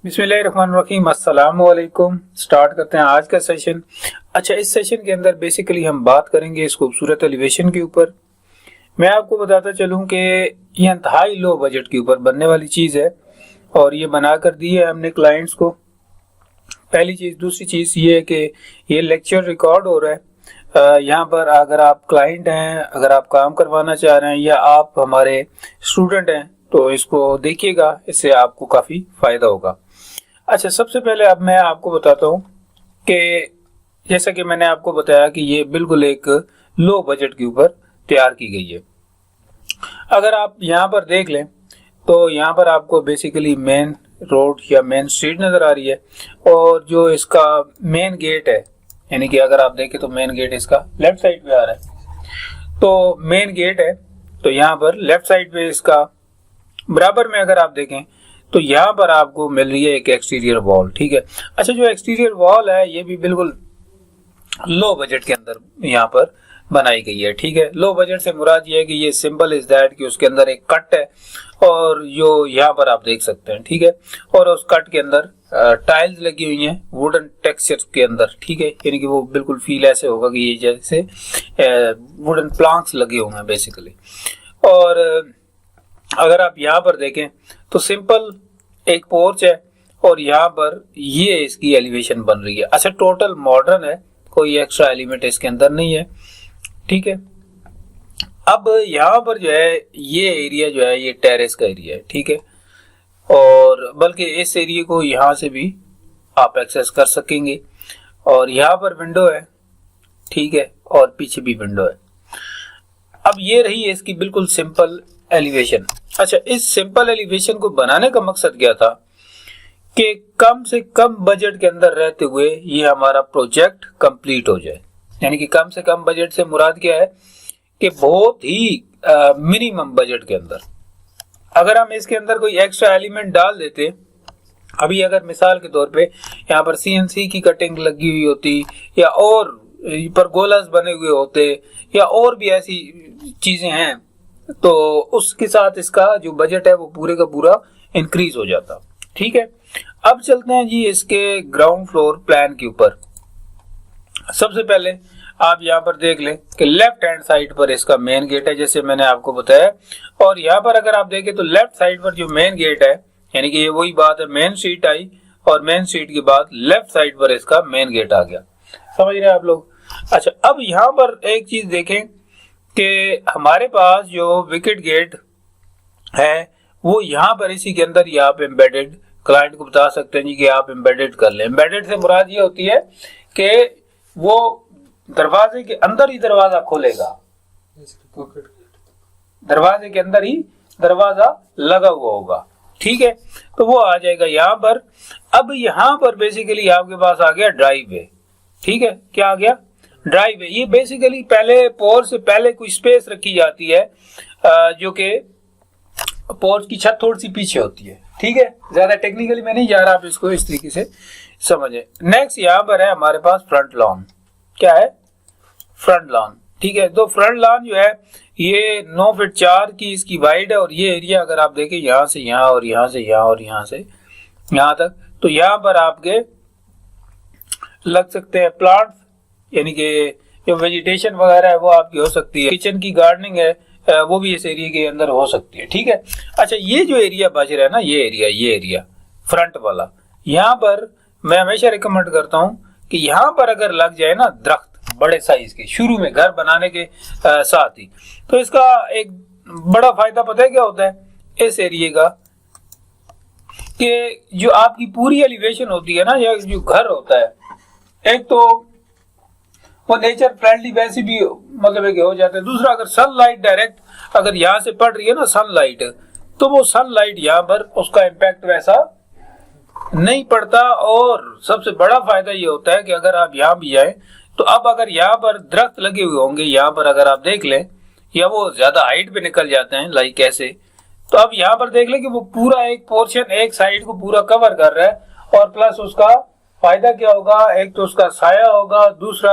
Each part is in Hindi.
बिस्मिल्लाहिर्रहमानिर्रहीम, अस्सलाम वालेकुम। स्टार्ट करते हैं आज का सेशन। अच्छा, इस सेशन के अंदर बेसिकली हम बात करेंगे इस खूबसूरत एलिवेशन के ऊपर। मैं आपको बताता चलूं कि ये इंतहाई लो बजट के ऊपर बनने वाली चीज़ है और ये बना कर दी है हमने क्लाइंट्स को। पहली चीज़। दूसरी चीज़ ये है कि ये लेक्चर रिकॉर्ड हो रहा है। यहाँ पर अगर आप क्लाइंट हैं, अगर आप काम करवाना चाह रहे हैं या आप हमारे स्टूडेंट हैं तो इसको देखिएगा, इससे आपको काफ़ी फ़ायदा होगा। अच्छा, सबसे पहले अब मैं आपको बताता हूँ कि जैसा कि मैंने आपको बताया कि ये बिल्कुल एक लो बजट के ऊपर तैयार की गई है। अगर आप यहाँ पर देख लें तो यहाँ पर आपको बेसिकली मेन रोड या मेन स्ट्रीट नज़र आ रही है और जो इसका मेन गेट है, यानी कि अगर आप देखें तो मेन गेट इसका लेफ्ट साइड पे आ रहा है। तो मेन गेट है तो यहाँ पर लेफ्ट साइड पे इसका बराबर में अगर आप देखें तो यहाँ पर आपको मिल रही है एक एक्सटीरियर वॉल। ठीक है। अच्छा, जो एक्सटीरियर वॉल है ये भी बिल्कुल लो बजट के अंदर यहाँ पर बनाई गई है। ठीक है। लो बजट से मुराद ये है कि ये सिंपल इज दैट कि उसके अंदर एक कट है और जो यहाँ पर आप देख सकते हैं। ठीक है। और उस कट के अंदर टाइल्स लगी हुई हैं वुडन टेक्सचर के अंदर। ठीक है। यानी कि वो बिल्कुल फील ऐसे होगा कि ये जैसे वुडन प्लांक्स लगे हुए हैं बेसिकली। और अगर आप यहाँ पर देखें तो सिंपल एक पोर्च है और यहाँ पर ये इसकी एलिवेशन बन रही है। अच्छा, टोटल मॉडर्न है, कोई एक्स्ट्रा एलिमेंट इसके अंदर नहीं है। ठीक है। अब यहाँ पर जो है ये एरिया जो है ये टेरेस का एरिया है। ठीक है। और बल्कि इस एरिया को यहाँ से भी आप एक्सेस कर सकेंगे और यहाँ पर विंडो है। ठीक है। और पीछे भी विंडो है। अब ये रही है इसकी बिल्कुल सिंपल एलिवेशन। अच्छा, इस सिंपल एलिवेशन को बनाने का मकसद क्या था कि कम से कम बजट के अंदर रहते हुए ये हमारा प्रोजेक्ट कंप्लीट हो जाए। यानी कि कम से कम बजट से मुराद क्या है कि बहुत ही मिनिमम बजट के अंदर अगर हम इसके अंदर कोई एक्स्ट्रा एलिमेंट डाल देते, अभी अगर मिसाल के तौर पे यहाँ पर CNC की कटिंग लगी हुई होती या और परगोलास बने हुए होते या और भी ऐसी चीजें हैं तो उसके साथ इसका जो बजट है वो पूरे का पूरा इंक्रीज हो जाता। ठीक है। अब चलते हैं जी इसके ग्राउंड फ्लोर प्लान के ऊपर। सबसे पहले आप यहाँ पर देख लें कि लेफ्ट हैंड साइड पर इसका मेन गेट है जैसे मैंने आपको बताया। और यहाँ पर अगर आप देखें तो लेफ्ट साइड पर जो मेन गेट है, यानी कि ये वही बात है, मेन स्ट्रीट आई और मेन स्ट्रीट के बाद लेफ्ट साइड पर इसका मेन गेट आ गया। समझ रहे हैं आप लोग। अच्छा, अब यहाँ पर एक चीज देखें कि हमारे पास जो विकेट गेट है वो यहाँ पर इसी के अंदर ही आप एम्बेडेड क्लाइंट को बता सकते हैं जी कि आप एम्बेडेड कर लें। एम्बेडेड से मुराद ये होती है कि वो दरवाजे के अंदर ही दरवाजा खोलेगा, दरवाजे के अंदर ही दरवाजा लगा हुआ होगा। ठीक है। तो वो आ जाएगा यहाँ पर। अब यहाँ पर बेसिकली आपके पास आ गया ड्राइव वे। ठीक है। क्या आ गया? ड्राइव वे। ये बेसिकली पहले पोर्च से पहले कोई स्पेस रखी जाती है जो कि पोर्च की छत थोड़ी सी पीछे होती है। ठीक है। ज्यादा टेक्निकली मैं नहीं जा रहा, आप इसको इस तरीके से समझे। नेक्स्ट यहाँ पर है हमारे पास फ्रंट लॉन। क्या है? Front lawn. ठीक है। तो फ्रंट लॉन जो है ये 9 फीट 4 की इसकी वाइड है और ये एरिया अगर आप देखें यहाँ से यहाँ और यहाँ से यहाँ और यहाँ से यहाँ तक, तो यहाँ पर आपके लग सकते हैं प्लांट्स, यानी कि जो वेजिटेशन वगैरह है वो आपकी हो सकती है। किचन की गार्डनिंग है वो भी इस एरिया के अंदर हो सकती है। ठीक है। अच्छा, ये जो एरिया बच रहा है ना, ये एरिया फ्रंट वाला, यहाँ पर मैं हमेशा रिकमेंड करता हूँ कि यहाँ पर अगर लग जाए ना दरख्त बड़े साइज के शुरू में घर बनाने के साथ ही, तो इसका एक बड़ा फायदा पता है क्या होता है इस एरिया का, कि जो आपकी पूरी एलिवेशन होती है ना या जो घर होता है, एक तो वो नेचर फ्रेंडली वैसे भी मतलब है हो जाता है। दूसरा, अगर सनलाइट डायरेक्ट अगर यहाँ से पड़ रही है ना सनलाइट, तो वो सनलाइट यहाँ पर उसका इम्पैक्ट वैसा नहीं पड़ता। और सबसे बड़ा फायदा ये होता है कि अगर आप यहाँ भी आए तो अब अगर यहाँ पर दरख्त लगे हुए होंगे, यहाँ पर अगर आप देख लें या वो ज्यादा हाइट पे निकल जाते हैं लाइक ऐसे, तो अब यहाँ पर देख लें कि वो पूरा एक पोर्शन एक साइड को पूरा कवर कर रहा है। और प्लस उसका फायदा क्या होगा, एक तो उसका साया होगा, दूसरा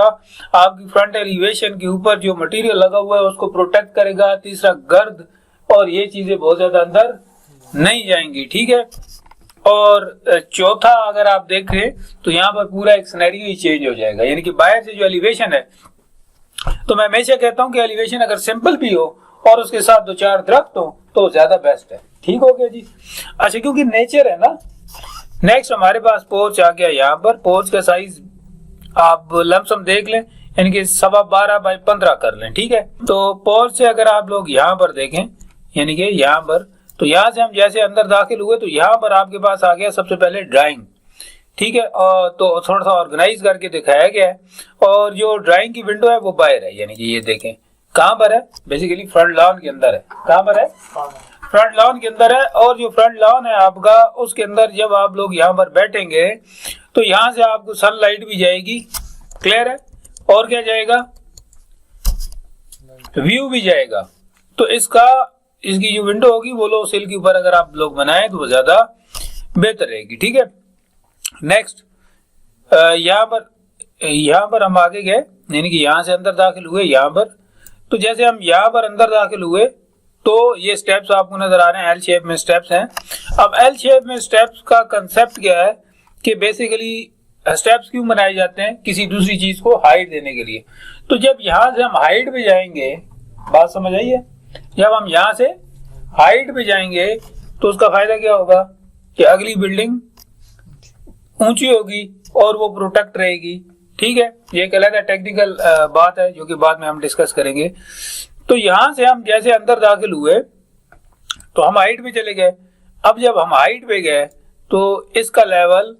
आपकी फ्रंट एलिवेशन के ऊपर जो मटेरियल लगा हुआ है उसको प्रोटेक्ट करेगा, तीसरा गर्द और ये चीजें बहुत ज्यादा अंदर नहीं जाएंगी। ठीक है। और चौथा अगर आप देखें तो यहाँ पर पूरा एक सिनेरियो ही चेंज हो जाएगा, यानी कि बाहर से जो एलिवेशन है, तो मैं हमेशा कहता हूँ कि एलिवेशन अगर सिंपल भी हो और उसके साथ 2-4 दरख्त हो तो ज्यादा बेस्ट है। ठीक हो गया जी। अच्छा, क्योंकि नेचर है ना। नेक्स्ट हमारे पास पोर्च आ गया। यहाँ पर पोर्च का साइज आप लमसम देख लें, यानी कि 12.25 बाई 15 कर लें। ठीक है, तो पोर्च से अगर आप लोग यहाँ पर देखें, यानी कि यहाँ पर, तो यहाँ से हम जैसे अंदर दाखिल हुए तो यहाँ पर आपके पास आ गया सबसे पहले ड्राइंग। ठीक है, और तो थोड़ा सा ऑर्गेनाइज करके दिखाया गया है। और जो ड्राइंग की विंडो है वो बाहर है, यानी कि ये देखें कहाँ पर है, बेसिकली फ्रंट लॉन के अंदर है। कहाँ पर है? फ्रंट लॉन के अंदर है। और जो फ्रंट लॉन है आपका, उसके अंदर जब आप लोग यहाँ पर बैठेंगे तो यहाँ से आपको सनलाइट भी जाएगी। क्लियर है? और क्या जाएगा? व्यू भी जाएगा। तो इसकी जो विंडो होगी वो लो सिल के ऊपर अगर आप लोग बनाएं तो वो ज्यादा बेहतर रहेगी। ठीक है, नेक्स्ट यहाँ पर हम आगे गए, यानी कि यहाँ से अंदर दाखिल हुए यहाँ पर। तो जैसे हम यहाँ पर अंदर दाखिल हुए तो ये स्टेप्स आपको नजर आ रहे हैं, एल शेप में स्टेप्स हैं। अब एल शेप में स्टेप्स का कंसेप्ट क्या है कि बेसिकली स्टेप्स क्यों बनाए जाते हैं? किसी दूसरी चीज को हाइट देने के लिए। तो जब यहाँ से हम हाइट पे जाएंगे, बात समझ आई है? जब हम यहाँ से हाइट पे जाएंगे तो उसका फायदा क्या होगा कि अगली बिल्डिंग ऊंची होगी और वो प्रोटेक्ट रहेगी। ठीक है, ये एक अलग टेक्निकल बात है जो कि बाद में हम डिस्कस करेंगे। तो यहां से हम जैसे अंदर दाखिल हुए तो हम हाइट पे चले गए। अब जब हम हाइट पे गए तो इसका लेवल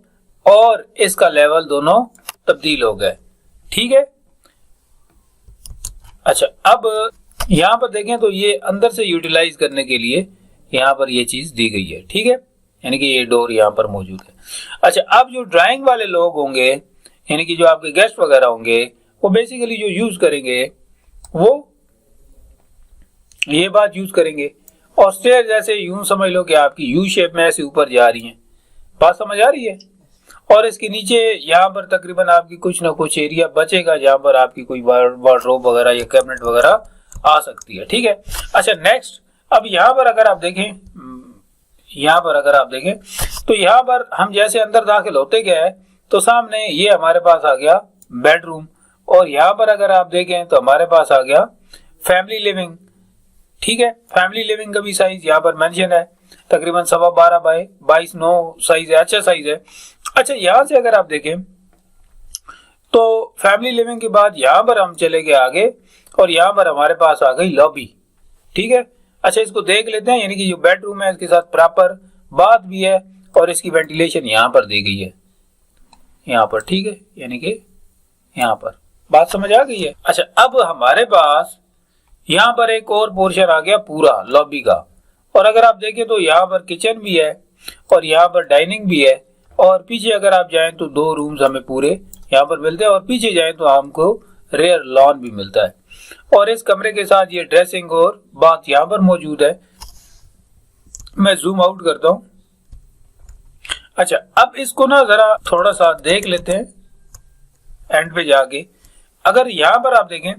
और इसका लेवल दोनों तब्दील हो गए। ठीक है, अच्छा, अब यहां पर देखें तो ये अंदर से यूटिलाइज करने के लिए यहां पर ये चीज दी गई है। ठीक है, यानी कि ये डोर यहां पर मौजूद है। अच्छा, अब जो ड्राइंग वाले लोग होंगे, यानी कि जो आपके गेस्ट वगैरह होंगे, वो बेसिकली जो यूज करेंगे वो ये बात यूज करेंगे। और स्टेयर जैसे यूं समझ लो कि आपकी यू शेप में ऐसे ऊपर जा रही हैं। बात समझ आ रही है? और इसके नीचे यहाँ पर तकरीबन आपकी कुछ ना कुछ एरिया बचेगा जहां पर आपकी कोई वार्डरोब वगैरह या कैबिनेट वगैरह आ सकती है। ठीक है, अच्छा, नेक्स्ट अब यहाँ पर अगर आप देखें, तो यहाँ पर हम जैसे अंदर दाखिल होते गए तो सामने ये हमारे पास आ गया बेडरूम। और यहाँ पर अगर आप देखें तो हमारे पास आ गया फैमिली लिविंग। ठीक है, फैमिली लिविंग का भी साइज यहाँ पर मेंशन है, तकरीबन 12.25 बाई 22.9 साइज है, अच्छा साइज है। अच्छा, यहाँ से अगर आप देखें तो फैमिली लिविंग के बाद यहाँ पर हम चले गए आगे और यहाँ पर हमारे पास आ गई लॉबी। ठीक है, अच्छा, इसको देख लेते हैं, यानी कि जो बेडरूम है इसके साथ प्रॉपर बाथ भी है और इसकी वेंटिलेशन यहाँ पर दी गई है, यहाँ पर। ठीक है, यानी कि यहाँ पर बात समझ आ गई है। अच्छा, अब हमारे पास यहाँ पर एक और पोर्शन आ गया पूरा लॉबी का। और अगर आप देखें तो यहाँ पर किचन भी है और यहाँ पर डाइनिंग भी है। और पीछे अगर आप जाएं तो 2 रूम्स हमें पूरे यहाँ पर मिलते हैं और पीछे जाएं तो हमको रेयर लॉन भी मिलता है। और इस कमरे के साथ ये ड्रेसिंग और बाथ यहाँ पर मौजूद है। मैं जूम आउट करता हूँ। अच्छा, अब इसको ना जरा थोड़ा सा देख लेते हैं एंड पे जाके। अगर यहाँ पर आप देखें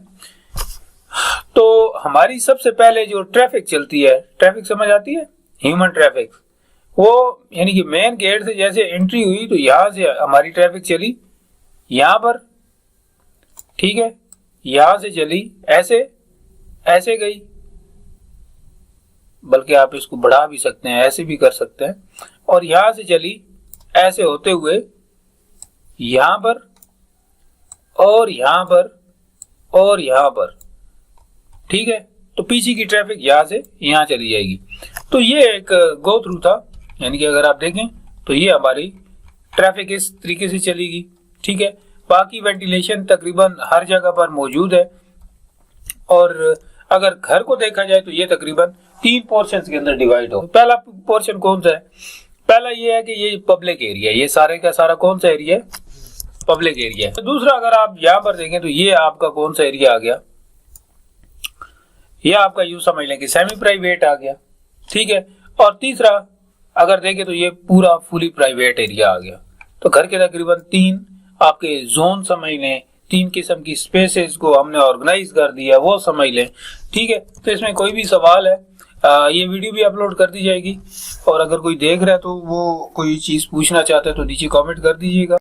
तो हमारी सबसे पहले जो ट्रैफिक चलती है, ट्रैफिक समझ आती है, ह्यूमन ट्रैफिक, वो यानी कि मेन गेट से जैसे एंट्री हुई तो यहां से हमारी ट्रैफिक चली यहां पर। ठीक है, यहां से चली ऐसे गई, बल्कि आप इसको बढ़ा भी सकते हैं, ऐसे भी कर सकते हैं। और यहां से चली ऐसे होते हुए यहां पर और यहां पर और यहां पर। ठीक है, तो पीछे की ट्रैफिक यहां से यहां चली जाएगी। तो ये एक गो थ्रू था, यानी कि अगर आप देखें तो ये हमारी ट्रैफिक इस तरीके से चलेगी। ठीक है, बाकी वेंटिलेशन तकरीबन हर जगह पर मौजूद है। और अगर घर को देखा जाए तो ये तकरीबन 3 पोर्शंस के अंदर डिवाइड हो। पहला पोर्शन कौन सा है? पहला ये है कि ये पब्लिक एरिया, ये सारे का सारा कौन सा एरिया है? पब्लिक एरिया है। दूसरा अगर आप यहाँ पर देखें तो ये आपका कौन सा एरिया आ गया? ये आपका यूं समझ लें कि सेमी प्राइवेट आ गया। ठीक है, और तीसरा अगर देखें तो ये पूरा फुली प्राइवेट एरिया आ गया। तो घर के तकरीबन 3 आपके जोन समझ लें, 3 किस्म की स्पेसेस को हमने ऑर्गेनाइज कर दिया, वो समझ लें। ठीक है, तो इसमें कोई भी सवाल है ये वीडियो भी अपलोड कर दी जाएगी, और अगर कोई देख रहा है तो वो कोई चीज पूछना चाहता है तो नीचे कमेंट कर दीजिएगा।